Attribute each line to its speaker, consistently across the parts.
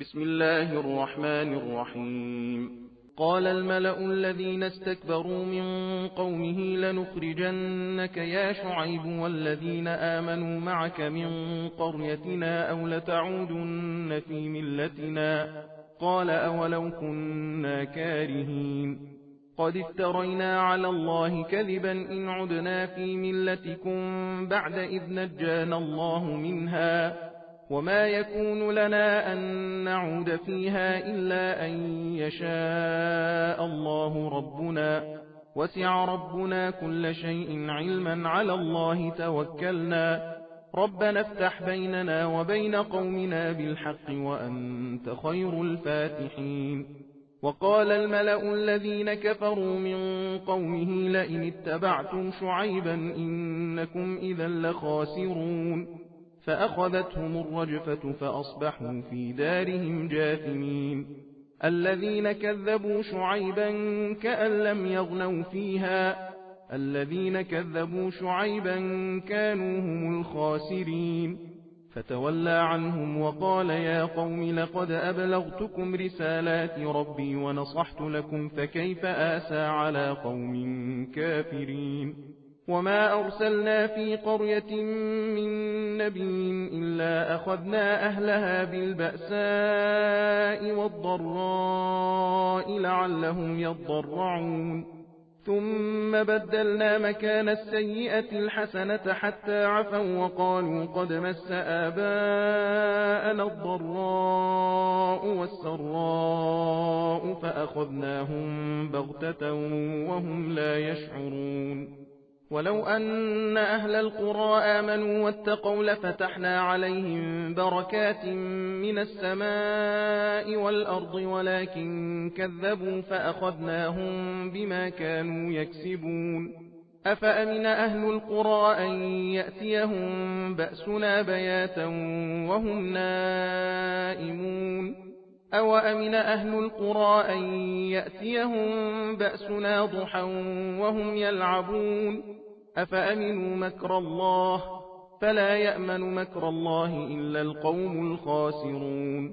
Speaker 1: بسم الله الرحمن الرحيم. قال الملأ الذين استكبروا من قومه لنخرجنك يا شعيب والذين آمنوا معك من قريتنا أو لتعودن في ملتنا. قال أولو كنا كارهين. قد افترينا على الله كذبا إن عدنا في ملتكم بعد إذ نجانا الله منها، وما يكون لنا أن نعود فيها إلا أن يشاء الله ربنا، وسع ربنا كل شيء علما، على الله توكلنا، ربنا افتح بيننا وبين قومنا بالحق وأنت خير الفاتحين. وقال الملأ الذين كفروا من قومه لئن اتبعتم شعيبا إنكم إذا لخاسرون. فأخذتهم الرجفة فأصبحوا في دارهم جاثمين. الذين كذبوا شعيبا كأن لم يغنوا فيها، الذين كذبوا شعيبا كانوا هم الخاسرين. فتولى عنهم وقال يا قوم لقد أبلغتكم رسالات ربي ونصحت لكم فكيف آسى على قوم كافرين. وما أرسلنا في قرية من نبي إلا أخذنا أهلها بالبأساء والضراء لعلهم يضرعون. ثم بدلنا مكان السيئة الحسنة حتى عفوا وقالوا قد مس آباءنا الضراء والسراء فأخذناهم بغتة وهم لا يشعرون. ولو أن أهل القرى آمنوا واتقوا لفتحنا عليهم بركات من السماء والأرض ولكن كذبوا فأخذناهم بما كانوا يكسبون. أفأمن أهل القرى أن يأتيهم بأسنا بياتا وهم نائمون أو أمن أهل القرى أن يأتيهم بأسنا ضحى وهم يلعبون. أفأمنوا مكر الله فلا يأمن مكر الله إلا القوم الخاسرون.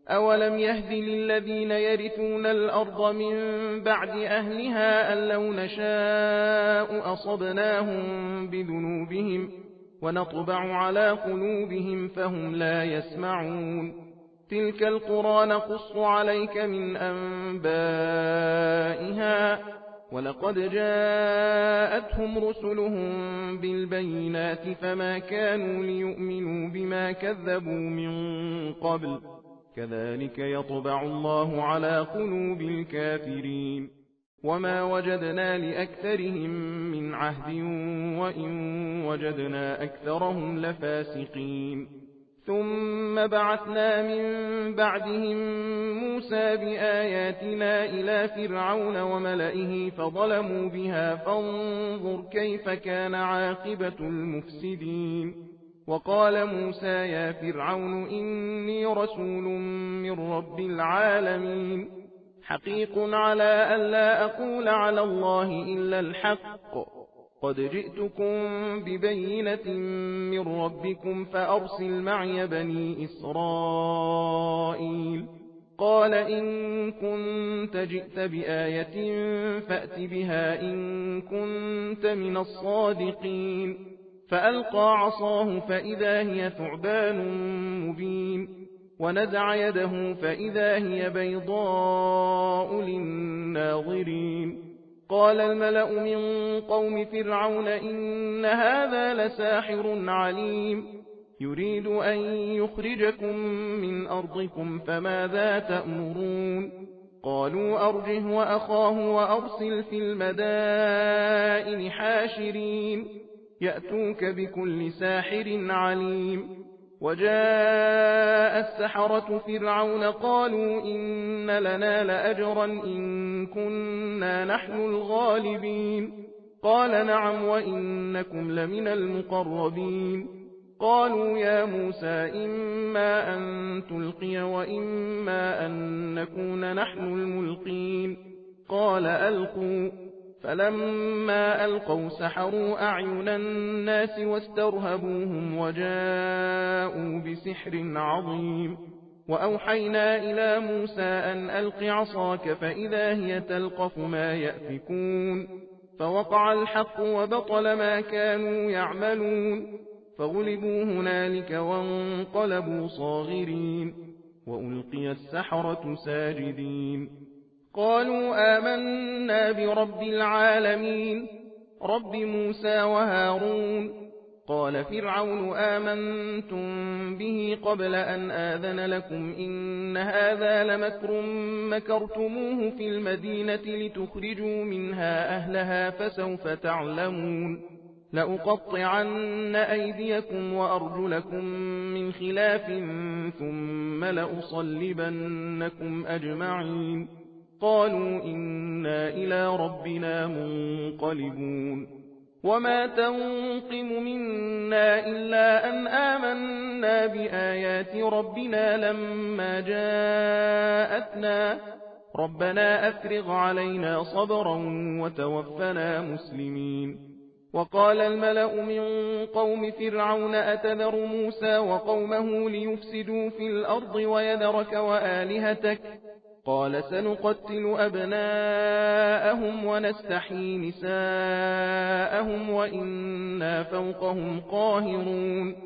Speaker 1: أولم يهد للذين يرثون الأرض من بعد أهلها أن لو نشاء أصبناهم بذنوبهم ونطبع على قلوبهم فهم لا يسمعون. تلك القرى نقص عليك من أنبائها ولقد جاءتهم رسلهم بالبينات فما كانوا ليؤمنوا بما كذبوا من قبل، كذلك يطبع الله على قلوب الكافرين. وما وجدنا لأكثرهم من عهد وإن وجدنا أكثرهم لفاسقين. ثم بعثنا من بعدهم موسى بآياتنا إلى فرعون وملئه فظلموا بها فانظر كيف كان عاقبة المفسدين. وقال موسى يا فرعون إني رسول من رب العالمين حقيق على أن لا أقول على الله إلا الحق قد جئتكم ببينة من ربكم فأرسل معي بني إسرائيل. قال إن كنت جئت بآية فأت بها إن كنت من الصادقين. فألقى عصاه فإذا هي ثعبان مبين ونزع يده فإذا هي بيضاء للناظرين. قال الملأ من قوم فرعون إن هذا لساحر عليم يريد أن يخرجكم من أرضكم فماذا تأمرون. قالوا أرجه وأخاه وأرسل في المدائن حاشرين يأتوك بكل ساحر عليم. وجاء السحرة فرعون قالوا إن لنا لأجرا إن كنا نحن الغالبين. قال نعم وإنكم لمن المقربين. قالوا يا موسى إما أن تلقي وإما أن نكون نحن الملقين. قال ألقوا. فلما ألقوا سحروا أعين الناس واسترهبوهم وجاءوا بسحر عظيم. وأوحينا إلى موسى أن ألق عصاك فإذا هي تلقف ما يأفكون فوقع الحق وبطل ما كانوا يعملون فغلبوا هنالك وانقلبوا صاغرين وألقي السحرة ساجدين قالوا آمنا برب العالمين رب موسى وهارون قال فرعون آمنتم به قبل أن آذن لكم إن هذا لمكر مكرتموه في المدينة لتخرجوا منها أهلها فسوف تعلمون لأقطعن أيديكم وأرجلكم من خلاف ثم لأصلبنكم أجمعين قالوا إنا إلى ربنا منقلبون وما تنقم منا إلا أن آمنا بآيات ربنا لما جاءتنا ربنا أفرغ علينا صبرا وتوفنا مسلمين وقال الملأ من قوم فرعون أتذر موسى وقومه ليفسدوا في الأرض ويذرك وآلهتك قال سنقتل أبناءهم ونستحيي نساءهم وإنا فوقهم قاهرون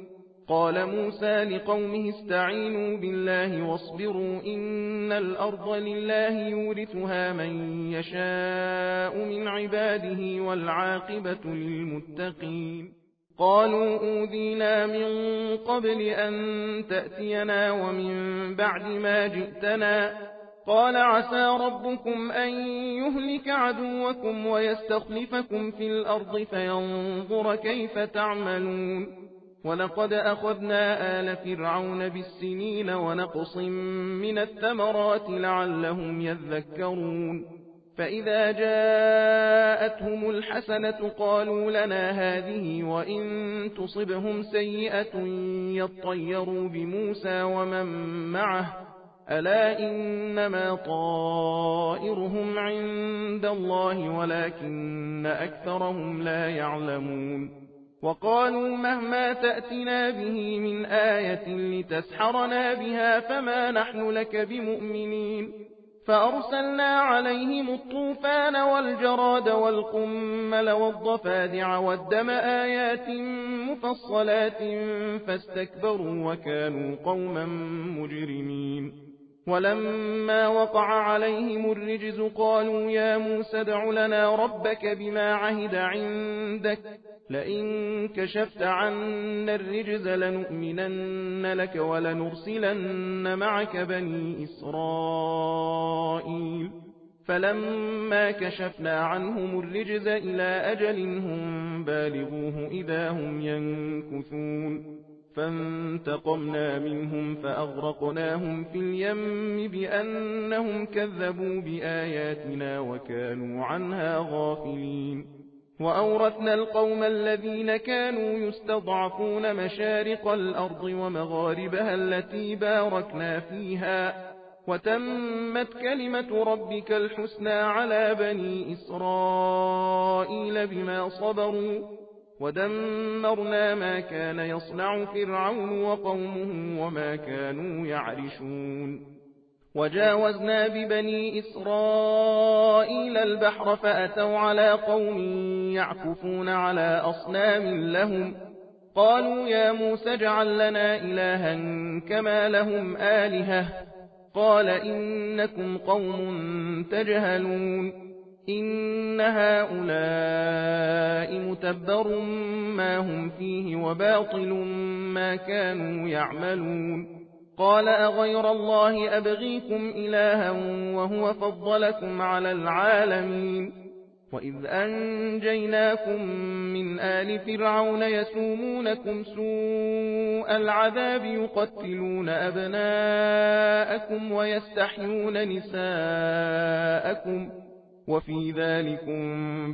Speaker 1: قال موسى لقومه استعينوا بالله واصبروا إن الأرض لله يورثها من يشاء من عباده والعاقبة للمتقين قالوا أوذينا من قبل أن تأتينا ومن بعد ما جئتنا قال عسى ربكم أن يهلك عدوكم ويستخلفكم في الأرض فينظر كيف تعملون ولقد أخذنا آل فرعون بالسنين ونقص من الثمرات لعلهم يذكرون فإذا جاءتهم الحسنة قالوا لنا هذه وإن تصبهم سيئة يطيروا بموسى ومن معه ألا إنما طائرهم عند الله ولكن أكثرهم لا يعلمون وقالوا مهما تأتنا به من آية لتسحرنا بها فما نحن لك بمؤمنين فأرسلنا عليهم الطوفان والجراد والقمل والضفادع والدم آيات مفصلات فاستكبروا وكانوا قوما مجرمين ولما وقع عليهم الرجز قالوا يا موسى ادع لنا ربك بما عهد عندك لئن كشفت عنا الرجز لنؤمنن لك ولنرسلن معك بني إسرائيل فلما كشفنا عنهم الرجز إلى أجل هم بالغوه إذا هم ينكثون فانتقمنا منهم فأغرقناهم في اليم بأنهم كذبوا بآياتنا وكانوا عنها غافلين وأورثنا القوم الذين كانوا يستضعفون مشارق الأرض ومغاربها التي باركنا فيها وتمت كلمة ربك الحسنى على بني إسرائيل بما صبروا ودمرنا ما كان يصنع فرعون وقومه وما كانوا يعرشون وجاوزنا ببني إسرائيل البحر فأتوا على قوم يعكفون على أصنام لهم قالوا يا موسى اجعل لنا إلها كما لهم آلهة قال إنكم قوم تجهلون إن هؤلاء متبر ما هم فيه وباطل ما كانوا يعملون قال أغير الله أبغيكم إلها وهو فضلكم على العالمين وإذ أنجيناكم من آل فرعون يسومونكم سوء العذاب يقتلون أبناءكم ويستحيون نساءكم وفي ذلكم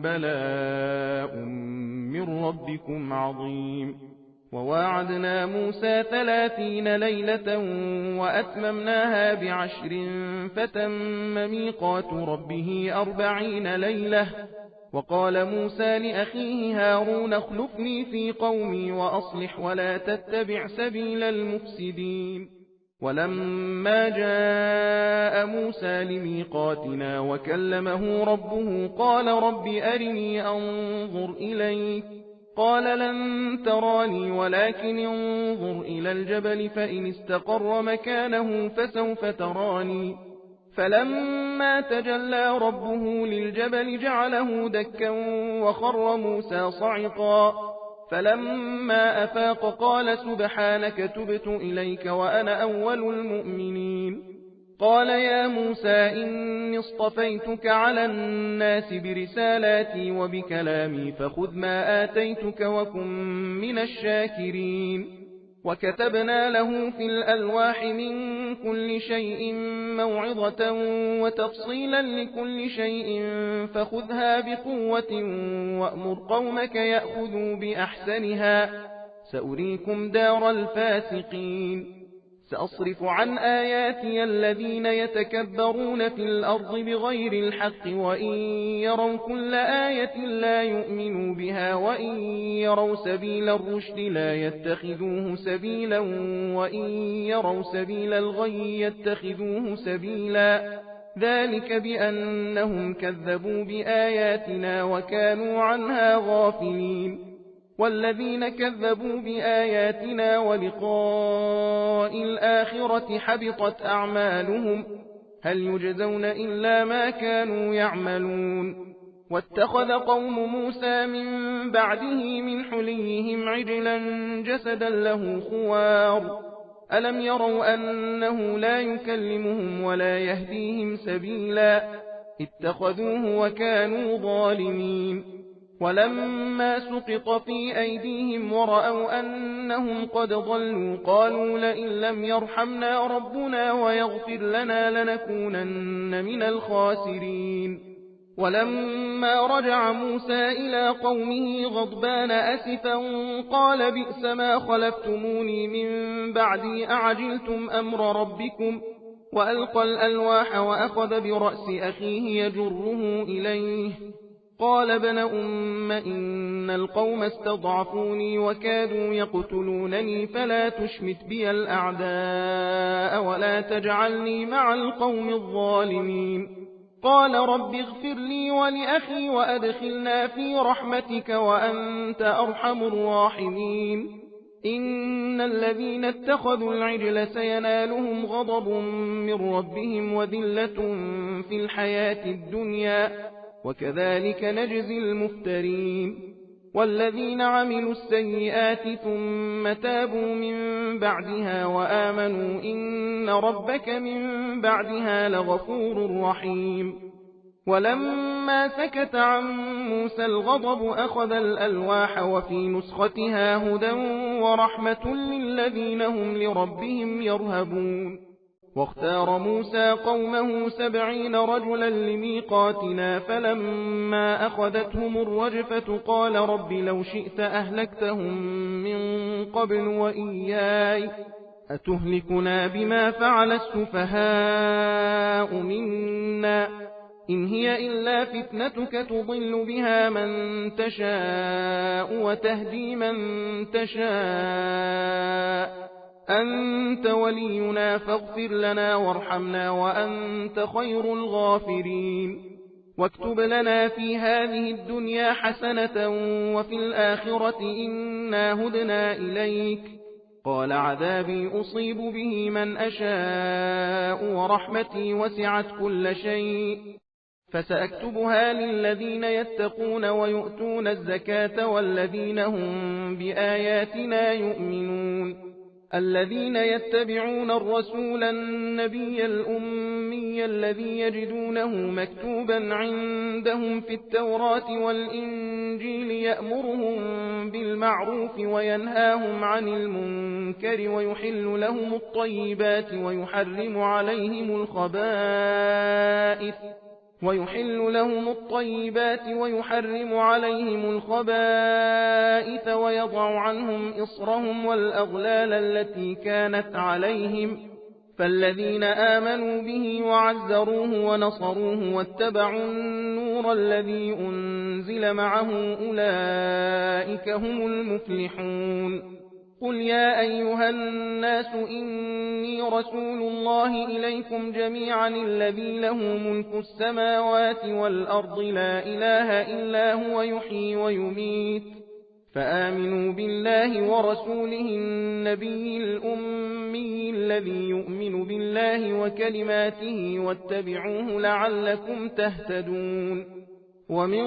Speaker 1: بلاء من ربكم عظيم وواعدنا موسى 30 ليلة وأتممناها ب10 فتم ميقات ربه 40 ليلة وقال موسى لأخيه هارون اخلفني في قومي وأصلح ولا تتبع سبيل المفسدين ولما جاء موسى لميقاتنا وكلمه ربه قال رب أرني أنظر إليك قال لن تراني ولكن انظر إلى الجبل فإن استقر مكانه فسوف تراني فلما تجلى ربه للجبل جعله دكا وخر موسى صعقا فلما أفاق قال سبحانك تبت إليك وأنا أول المؤمنين قال يا موسى إني اصطفيتك على الناس برسالاتي وبكلامي فخذ ما آتيتك وكن من الشاكرين وكتبنا له في الألواح من كل شيء موعظة وتفصيلا لكل شيء فخذها بقوة وأمر قومك يأخذوا بأحسنها سأريكم دار الفاسقين سأصرف عن آياتي الذين يتكبرون في الأرض بغير الحق وإن يروا كل آية لا يؤمنوا بها وإن يروا سبيل الرشد لا يتخذوه سبيلا وإن يروا سبيل الغي يتخذوه سبيلا ذلك بأنهم كذبوا بآياتنا وكانوا عنها غافلين والذين كذبوا بآياتنا ولقاء الآخرة حبطت أعمالهم هل يجزون إلا ما كانوا يعملون واتخذ قوم موسى من بعده من حليهم عجلا جسدا له خوار ألم يروا أنه لا يكلمهم ولا يهديهم سبيلا اتخذوه وكانوا ظالمين ولما سقط في أيديهم ورأوا أنهم قد ضلوا قالوا لئن لم يرحمنا ربنا ويغفر لنا لنكونن من الخاسرين ولما رجع موسى إلى قومه غضبان أسفا قال بئس ما خلفتموني من بعدي أعجلتم أمر ربكم وألقى الألواح وأخذ برأس أخيه يجره إليه قال ابن أم إن القوم استضعفوني وكادوا يقتلونني فلا تشمت بي الأعداء ولا تجعلني مع القوم الظالمين قال رب اغفر لي ولأخي وأدخلنا في رحمتك وأنت أرحم الراحمين إن الذين اتخذوا العجل سينالهم غضب من ربهم وذلة في الحياة الدنيا وكذلك نجزي المفترين والذين عملوا السيئات ثم تابوا من بعدها وآمنوا إن ربك من بعدها لغفور رحيم ولما سكت عن موسى الغضب أخذ الألواح وفي نسختها هدى ورحمة للذين هم لربهم يرهبون واختار موسى قومه 70 رجلا لميقاتنا فلما أخذتهم الرجفة قال رب لو شئت أهلكتهم من قبل وإياي أتهلكنا بما فعل السفهاء منا إن هي إلا فتنتك تضل بها من تشاء وتهدي من تشاء أنت ولينا فاغفر لنا وارحمنا وأنت خير الغافرين واكتب لنا في هذه الدنيا حسنة وفي الآخرة إنا هدنا إليك قال عذابي أصيب به من أشاء ورحمتي وسعت كل شيء فسأكتبها للذين يتقون ويؤتون الزكاة والذين هم بآياتنا يؤمنون الذين يتبعون الرسول النبي الأمي الذي يجدونه مكتوبا عندهم في التوراة والإنجيل يأمرهم بالمعروف وينهاهم عن المنكر ويحل لهم الطيبات ويحرم عليهم الخبائث ويضع عنهم إصرهم والأغلال التي كانت عليهم فالذين آمنوا به وعزروه ونصروه واتبعوا النور الذي أنزل معه أولئك هم المفلحون قل يا أيها الناس إني رسول الله إليكم جميعا الذي له ملك السماوات والأرض لا إله إلا هو يحيي ويميت فآمنوا بالله ورسوله النبي الأمي الذي يؤمن بالله وكلماته واتبعوه لعلكم تهتدون ومن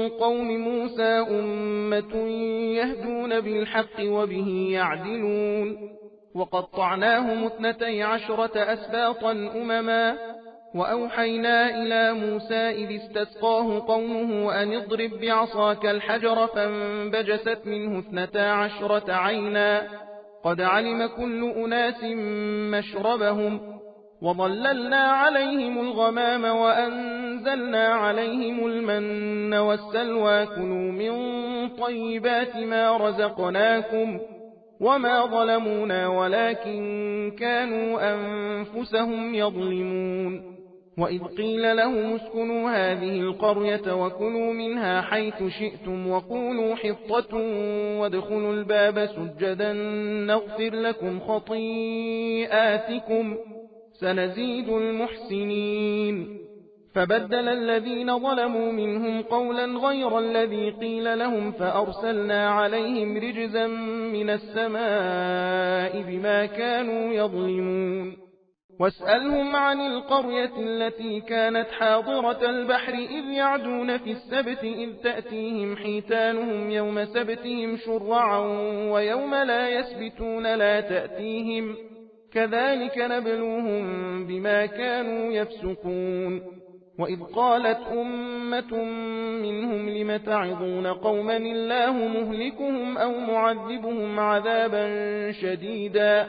Speaker 1: قوم موسى أمة يهدون بالحق وبه يعدلون وقطعناهم 12 أسباطا أمما وأوحينا إلى موسى إذ استسقاه قومه أن اضرب بعصاك الحجر فانبجست منه 12 عينا قد علم كل أناس مشربهم وظللنا عليهم الغمام وأنزلنا عليهم المن والسلوى كلوا من طيبات ما رزقناكم وما ظلمونا ولكن كانوا أنفسهم يظلمون وإذ قيل لهم اسكنوا هذه القرية وكلوا منها حيث شئتم وقولوا حطة وادخلوا الباب سجدا نغفر لكم خطيئاتكم سنزيد المحسنين فبدل الذين ظلموا منهم قولا غير الذي قيل لهم فأرسلنا عليهم رجزا من السماء بما كانوا يظلمون واسألهم عن القرية التي كانت حاضرة البحر إذ يعدون في السبت إذ تأتيهم حيتانهم يوم سبتهم شرعا ويوم لا يسبتون لا تأتيهم كذلك نبلوهم بما كانوا يفسقون وإذ قالت أمة منهم لم تعظون قوما الله مهلكهم أو معذبهم عذابا شديدا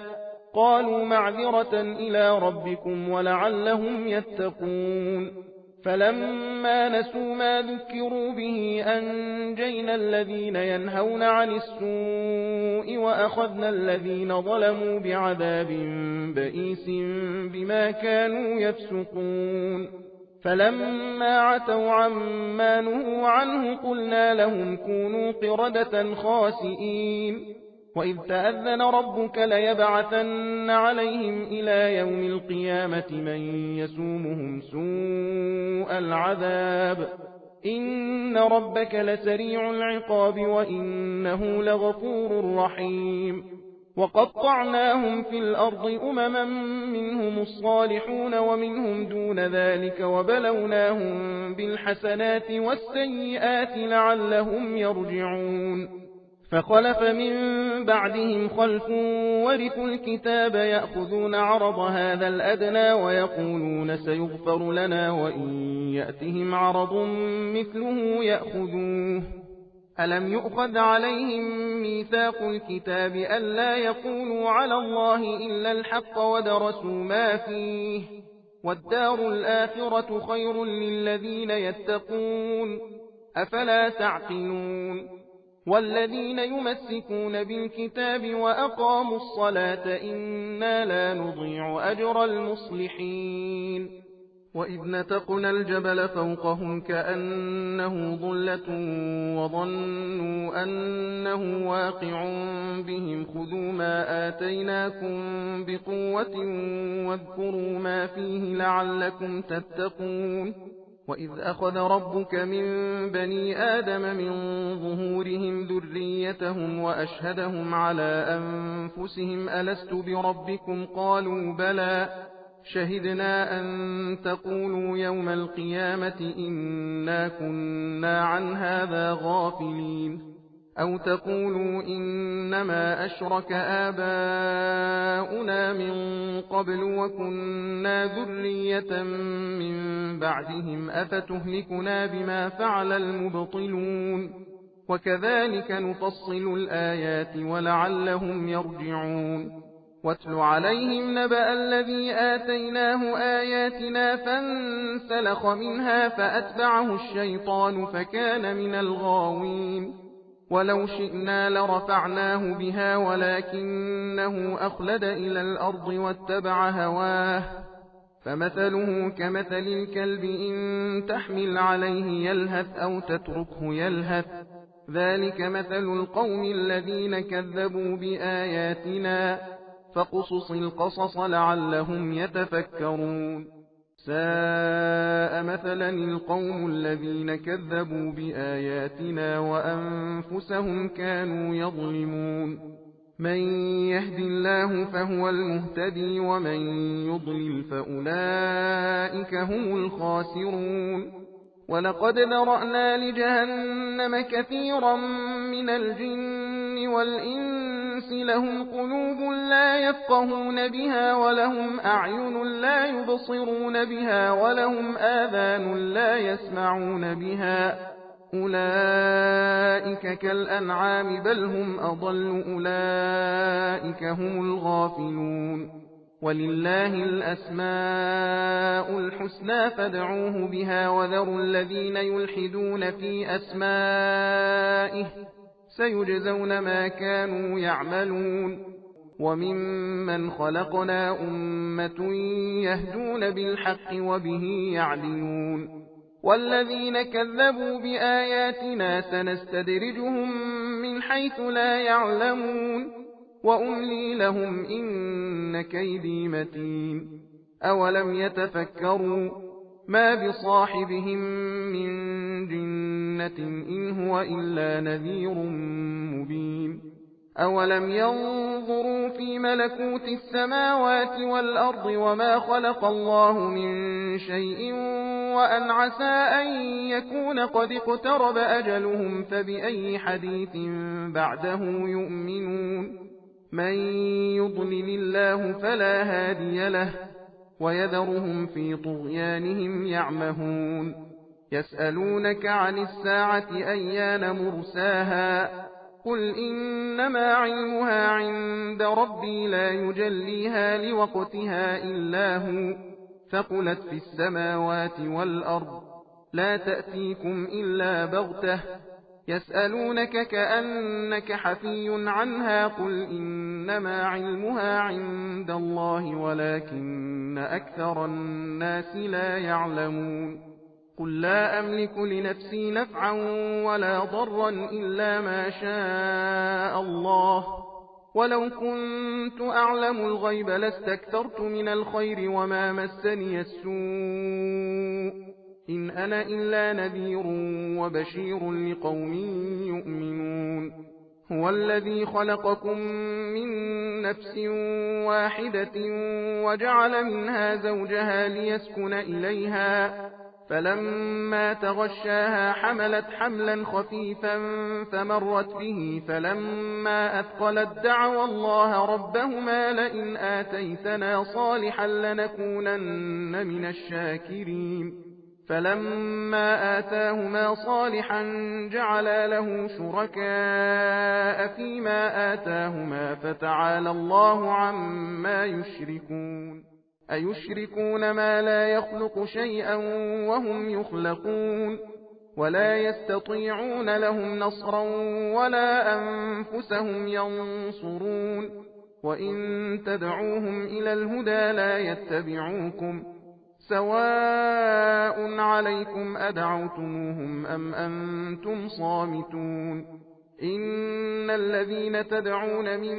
Speaker 1: قالوا معذرة إلى ربكم ولعلهم يتقون فلما نسوا ما ذكروا به أنجينا الذين ينهون عن السوء وأخذنا الذين ظلموا بعذاب بئيس بما كانوا يفسقون فلما عتوا عما نهوا عنه قلنا لهم كونوا قردة خاسئين وإذ تأذن ربك ليبعثن عليهم إلى يوم القيامة من يسومهم سوء العذاب إن ربك لسريع العقاب وإنه لغفور رحيم وقطعناهم في الأرض أمما منهم الصالحون ومنهم دون ذلك وبلوناهم بالحسنات والسيئات لعلهم يرجعون فخلف من بعدهم خلف ورثوا الكتاب يأخذون عرض هذا الأدنى ويقولون سيغفر لنا وإن يأتهم عرض مثله يأخذوه ألم يؤخذ عليهم ميثاق الكتاب ألا يقولوا على الله إلا الحق ودرسوا ما فيه والدار الآخرة خير للذين يتقون أفلا تعقلون والذين يمسكون بالكتاب وأقاموا الصلاة إنا لا نضيع أجر المصلحين وإذ نتقنا الجبل فوقهم كأنه ظلة وظنوا أنه واقع بهم خذوا ما آتيناكم بقوة واذكروا ما فيه لعلكم تتقون وإذ أخذ ربك من بني آدم من ظهورهم ذريتهم وأشهدهم على أنفسهم ألست بربكم قالوا بلى شهدنا أن تقولوا يوم القيامة إنا كنا عن هذا غافلين أو تقولوا إنما أشرك آباؤنا من قبل وكنا ذرية من بعدهم أفتهلكنا بما فعل المبطلون وكذلك نفصل الآيات ولعلهم يرجعون واتل عليهم نبأ الذي آتيناه آياتنا فانسلخ منها فأتبعه الشيطان فكان من الغاوين ولو شئنا لرفعناه بها ولكنه أخلد إلى الأرض واتبع هواه فمثله كمثل الكلب إن تحمل عليه يلهث أو تتركه يلهث ذلك مثل القوم الذين كذبوا بآياتنا فاقصص القصص لعلهم يتفكرون ساء مثلا القوم الذين كذبوا بآياتنا وأنفسهم كانوا يظلمون من يهد الله فهو المهتدي ومن يضلل فأولئك هم الخاسرون ولقد ذرأنا لجهنم كثيرا من الجن والإنس لهم قلوب لا يفقهون بها ولهم أعين لا يبصرون بها ولهم آذان لا يسمعون بها أولئك كالأنعام بل هم أضل أولئك هم الغافلون ولله الأسماء الحسنى فادعوه بها وذروا الذين يلحدون في أسمائه سيجزون ما كانوا يعملون وممن خلقنا أمة يهدون بالحق وبه يعدلون والذين كذبوا بآياتنا سنستدرجهم من حيث لا يعلمون وأملي لهم إن كيدي متين أولم يتفكروا ما بصاحبهم من جنة إن هو إلا نذير مبين أولم ينظروا في ملكوت السماوات والأرض وما خلق الله من شيء وأن عسى أن يكون قد اقترب أجلهم فبأي حديث بعده يؤمنون من يضلل الله فلا هادي له ويذرهم في طغيانهم يعمهون يسألونك عن الساعة أيان مرساها قل إنما علمها عند ربي لا يجليها لوقتها إلا هو ثقلت في السماوات والأرض لا تأتيكم إلا بغتة يسألونك كأنك حفي عنها قل إنما علمها عند الله ولكن أكثر الناس لا يعلمون قل لا أملك لنفسي نفعا ولا ضرا إلا ما شاء الله ولو كنت أعلم الغيب لاستكثرت من الخير وما مسني السوء إن أنا إلا نذير وبشير لقوم يؤمنون هو الذي خلقكم من نفس واحدة وجعل منها زوجها ليسكن إليها فلما تغشاها حملت حملا خفيفا فمرت به فلما أثقلت دعوا الله ربهما لئن آتيتنا صالحا لنكونن من الشاكرين فلما آتاهما صالحا جعلا له شركاء فيما آتاهما فتعالى الله عما يشركون أيشركون ما لا يخلق شيئا وهم يخلقون ولا يستطيعون لهم نصرا ولا أنفسهم ينصرون وإن تدعوهم إلى الهدى لا يتبعوكم سواء عليكم أدعوتموهم أم أنتم صامتون إن الذين تدعون من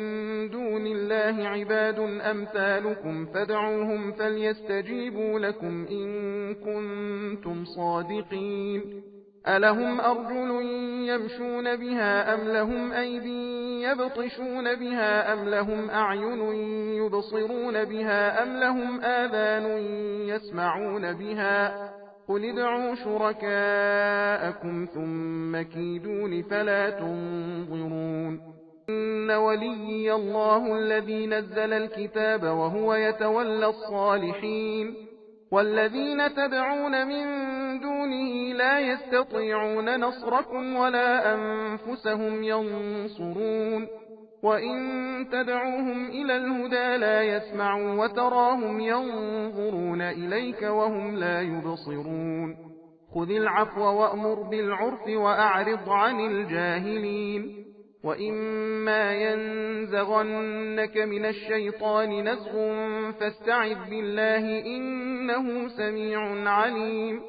Speaker 1: دون الله عباد أمثالكم فادعوهم فليستجيبوا لكم إن كنتم صادقين ألهم أرجل يمشون بها أم لهم أيدي يبطشون بها أم لهم أعين يبصرون بها أم لهم آذان يسمعون بها قل ادعوا شركاءكم ثم كيدون فلا تنظرون إن وليي الله الذي نزل الكتاب وهو يتولى الصالحين والذين تدعون من دونه لا يستطيعون نصركم ولا أنفسهم ينصرون وإن تدعوهم إلى الهدى لا يسمعوا وتراهم ينظرون إليك وهم لا يبصرون خذ العفو وأمر بالعرف وأعرض عن الجاهلين وإما ينزغنك من الشيطان نزغ فاستعذ بالله إنه سميع عليم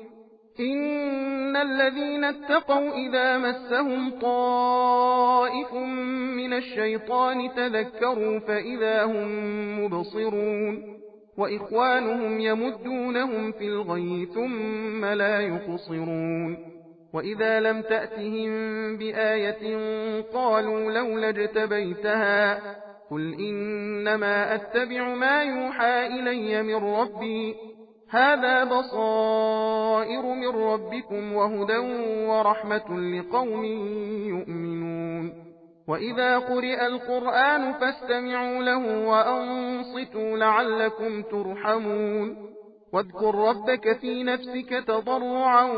Speaker 1: إن الذين اتقوا إذا مسهم طائف من الشيطان تذكروا فإذا هم مبصرون وإخوانهم يمدونهم في الغي ثم لا يقصرون وإذا لم تأتهم بآية قالوا لولا اجتبيتها قل إنما أتبع ما يوحى إلي من ربي هذا بصائر من ربكم وهدى ورحمة لقوم يؤمنون وإذا قرئ القرآن فاستمعوا له وأنصتوا لعلكم ترحمون واذكر ربك في نفسك تضرعا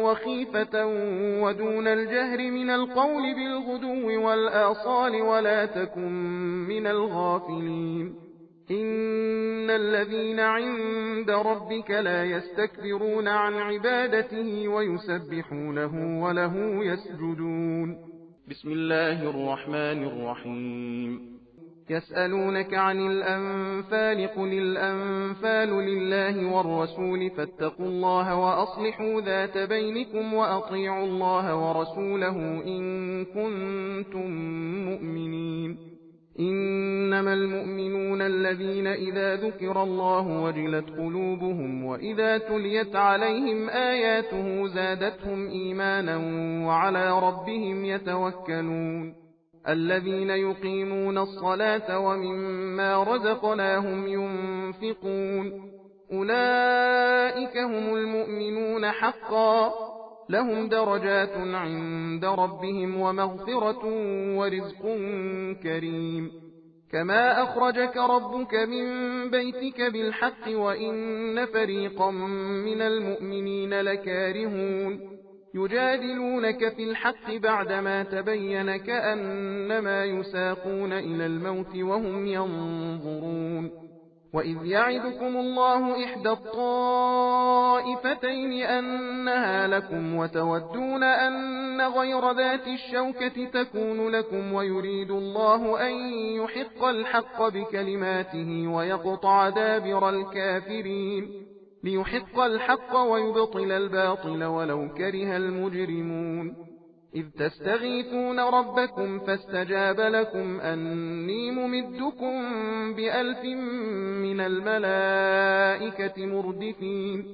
Speaker 1: وخيفة ودون الجهر من القول بالغدو والآصال ولا تكن من الغافلين إن الذين عند ربك لا يستكبرون عن عبادته ويسبحونه وله يسجدون بسم الله الرحمن الرحيم يسألونك عن الأنفال قل الأنفال لله والرسول فاتقوا الله وأصلحوا ذات بينكم وأطيعوا الله ورسوله إن كنتم مؤمنين إنما المؤمنون الذين إذا ذكر الله وجلت قلوبهم وإذا تليت عليهم آياته زادتهم إيمانا وعلى ربهم يتوكلون الذين يقيمون الصلاة ومما رزقناهم ينفقون أولئك هم المؤمنون حقا لهم درجات عند ربهم ومغفرة ورزق كريم كما أخرجك ربك من بيتك بالحق وإن فريقا من المؤمنين لكارهون يجادلونك في الحق بعدما تبين كأنما يساقون إلى الموت وهم ينظرون وإذ يعدكم الله إحدى الطائفتين أنها لكم وتودون أن غير ذات الشوكة تكون لكم ويريد الله أن يحق الحق بكلماته ويقطع دابر الكافرين ليحق الحق ويبطل الباطل ولو كره المجرمون إذ تستغيثون ربكم فاستجاب لكم أني ممدكم ب1000 من الملائكة مردفين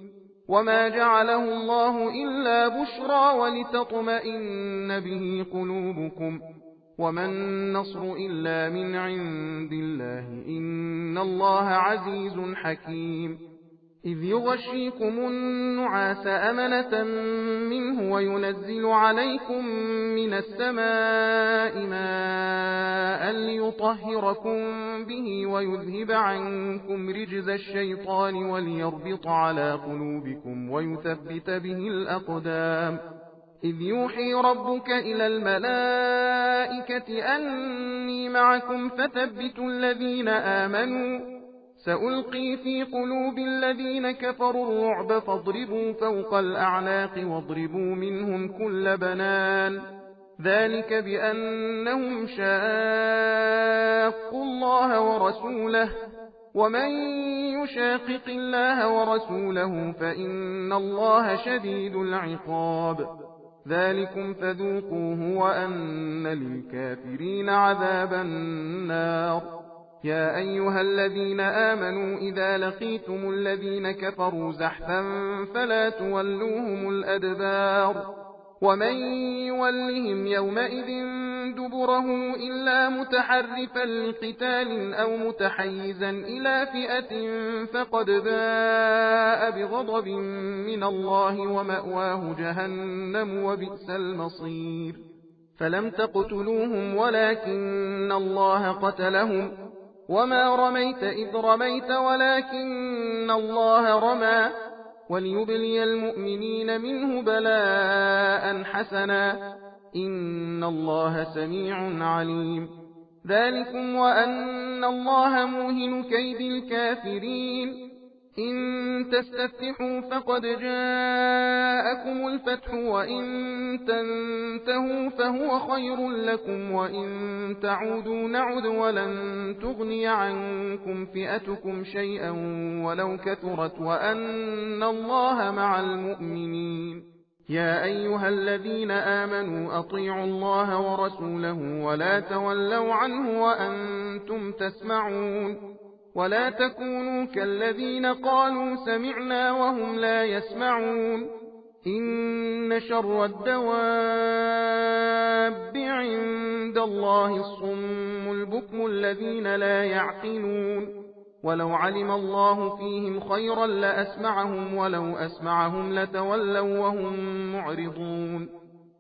Speaker 1: وما جعله الله إلا بشرى ولتطمئن به قلوبكم وما النصر إلا من عند الله إن الله عزيز حكيم إذ يغشيكم النعاس أمنة منه وينزل عليكم من السماء ماء ليطهركم به ويذهب عنكم رجز الشيطان وليربط على قلوبكم ويثبت به الأقدام إذ يوحي ربك إلى الملائكة أني معكم فثبتوا الذين آمنوا سألقي في قلوب الذين كفروا الرعب فاضربوا فوق الأعناق واضربوا منهم كل بنان ذلك بأنهم شاقوا الله ورسوله ومن يشاقق الله ورسوله فإن الله شديد العقاب ذلكم فذوقوه وأن للكافرين عذاب النار يا أيها الذين آمنوا إذا لقيتم الذين كفروا زحفا فلا تولوهم الأدبار ومن يولهم يومئذ دبره إلا متحرفا لقتال أو متحيزا إلى فئة فقد باء بغضب من الله ومأواه جهنم وبئس المصير فلم تقتلوهم ولكن الله قتلهم وما رميت إذ رميت ولكن الله رمى وليبلي المؤمنين منه بلاء حسنا إن الله سميع عليم ذلكم وأن الله موهن كيد الكافرين إن تستفتحوا فقد جاءكم الفتح وإن تنتهوا فهو خير لكم وإن تعودوا نعد ولن تغني عنكم فئتكم شيئا ولو كثرت وأن الله مع المؤمنين. يا أيها الذين آمنوا أطيعوا الله ورسوله ولا تولوا عنه وأنتم تسمعون ولا تكونوا كالذين قالوا سمعنا وهم لا يسمعون. إن شر الدواب عند الله الصم البكم الذين لا يعقلون. ولو علم الله فيهم خيرا لأسمعهم ولو أسمعهم لتولوا وهم معرضون.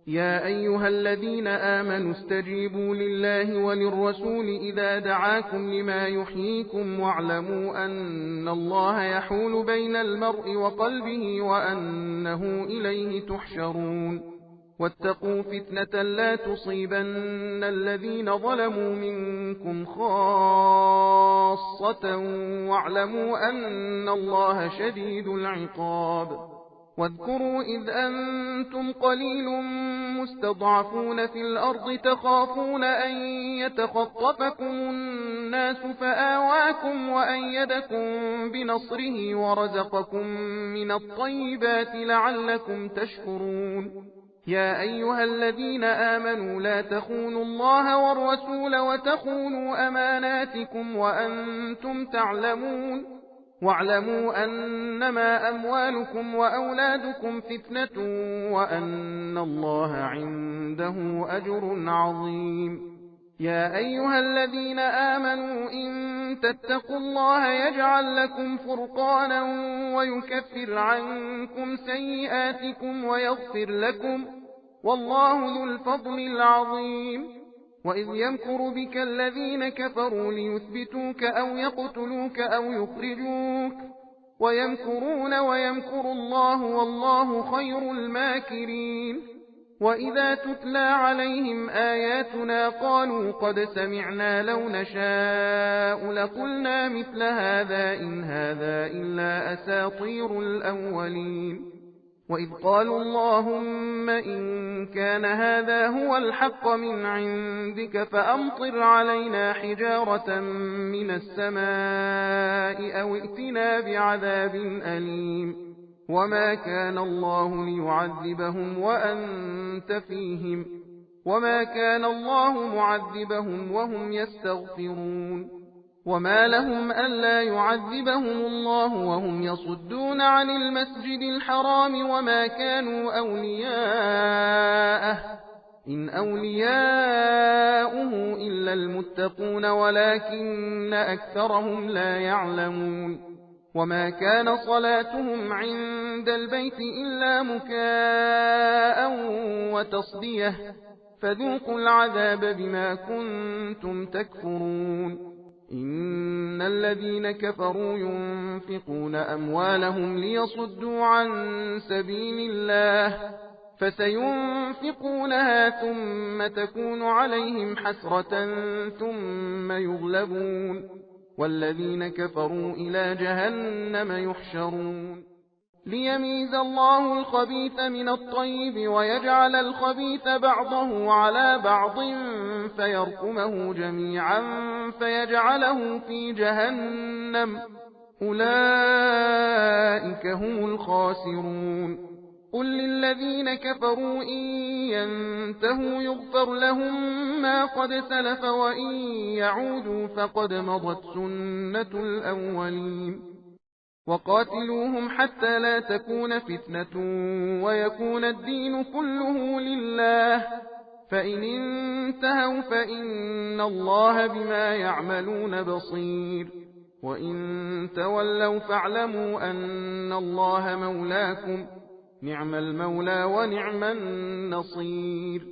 Speaker 1: يا أيها الذين آمنوا استجيبوا لله وللرسول إذا دعاكم لما يحييكم واعلموا أن الله يحول بين المرء وقلبه وأنه إليه تحشرون. واتقوا فتنة لا تصيبن الذين ظلموا منكم خاصة واعلموا أن الله شديد العقاب. واذكروا إذ أنتم قليل مستضعفون في الأرض تخافون أن يتخطفكم الناس فآواكم وأيدكم بنصره ورزقكم من الطيبات لعلكم تشكرون. يا أيها الذين آمنوا لا تخونوا الله والرسول وتخونوا أماناتكم وأنتم تعلمون. واعلموا أنما أموالكم وأولادكم فتنة وأن الله عنده أجر عظيم. يا أيها الذين آمنوا إن تتقوا الله يجعل لكم فرقانا ويكفر عنكم سيئاتكم ويغفر لكم والله ذو الفضل العظيم. وإذ يمكر بك الذين كفروا ليثبتوك أو يقتلوك أو يخرجوك ويمكرون ويمكر الله والله خير الماكرين. وإذا تتلى عليهم آياتنا قالوا قد سمعنا لو نشاء لقلنا مثل هذا إن هذا إلا أساطير الأولين. وإذ قالوا اللهم إن كان هذا هو الحق من عندك فأمطر علينا حجارة من السماء أو ائتنا بعذاب أليم. وما كان الله ليعذبهم وأنت فيهم وما كان الله معذبهم وهم يستغفرون. وما لهم ألا يعذبهم الله وهم يصدون عن المسجد الحرام وما كانوا أولياءه إن أولياؤه إلا المتقون ولكن أكثرهم لا يعلمون. وما كان صلاتهم عند البيت إلا مكاء وتصدية فذوقوا العذاب بما كنتم تكفرون. إن الذين كفروا ينفقون أموالهم ليصدوا عن سبيل الله فسينفقونها ثم تكون عليهم حسرة ثم يغلبون والذين كفروا إلى جهنم يحشرون. ليميز الله الخبيث من الطيب ويجعل الخبيث بعضه على بعض فيركمه جميعا فيجعله في جهنم أولئك هم الخاسرون. قل للذين كفروا إن ينتهوا يغفر لهم ما قد سلف وإن يعودوا فقد مضت سنة الأولين. وقاتلوهم حتى لا تكون فتنة ويكون الدين كله لله فإن انتهوا فإن الله بما يعملون بصير. وإن تولوا فاعلموا أن الله مولاكم نعم المولى ونعم النصير.